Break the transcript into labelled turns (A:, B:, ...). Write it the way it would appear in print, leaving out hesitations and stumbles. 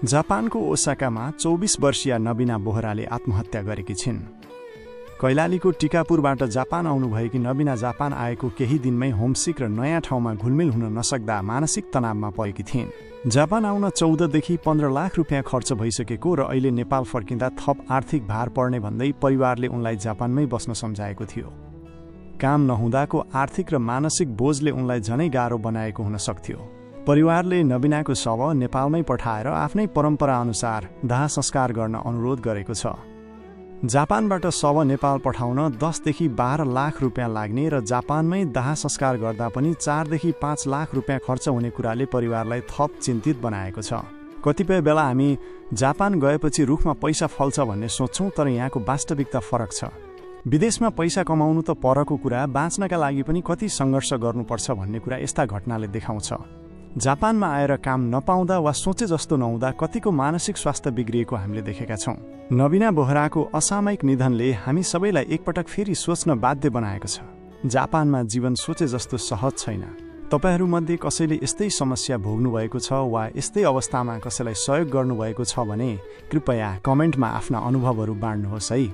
A: जापानको ओसाकामा 24 वर्षीय नबिना बोहराले आत्महत्या गरेकी छिन्। कैलालीको टिकापुरबाट जापान आउनुभएकी नबिना जापान आएको केही दिनमै होमसिक र नयाँ ठाउँमा घुलमिल हुन नसक्दा मानसिक तनावमा परेकी थिइन्। जापान आउन 14 देखि 15 लाख रुपियाँ खर्च भइसकेको र अहिले नेपाल फर्किँदा थप आर्थिक भार पर्ने भन्दै परिवारले उनलाई जापानमै बस्न सम्झाएको थियो। काम नहुँदाको आर्थिक र मानसिक बोझले उनलाई झनै गाह्रो बनाएको हुन सक्थ्यो। परिवारले नबिनाको शव नेपालमै पठाएर आफ्नै परम्परा अनुसार दाह संस्कार गर्न अनुरोध गरेको छ। जापानबाट शव नेपाल पठाउन 10 देखि 12 लाख रुपियाँ लाग्ने र जापानमै दाह संस्कार गर्दा पनि 4 देखि 5 लाख रुपियाँ खर्च हुने कुराले परिवारलाई थप चिन्तित बनाएको छ। कतिपय बेला हामी जापान गएपछि रुखमा पैसा फल्छ भन्ने सोच्छौँ, तर यहाँको वास्तविकता फरक छ। विदेशमा पैसा कमाउनु त परको कुरा, बाँच्नका लागि पनि कति सङ्घर्ष गर्नुपर्छ भन्ने कुरा यस्ता घटनाले देखाउँछ। जापानमा आएर काम नपाउँदा वा सोचे जस्तो नहुँदा कतिको मानसिक स्वास्थ्य बिग्रिएको हामीले देखेका छौँ। नबिना बोहराको असामयिक निधनले हामी सबैलाई एकपटक फेरि सोच्न बाध्य बनाएको छ। जापानमा जीवन सोचे जस्तो सहज छैन। तपाईहरूमध्ये कसैले यस्तै समस्या भोग्नु भएको छ वा यस्तै अवस्थामा कसैलाई सहयोग गर्नुभएको छ भने कृपया कमेन्टमा आफ्ना अनुभवहरू बाँड्नुहोस् है।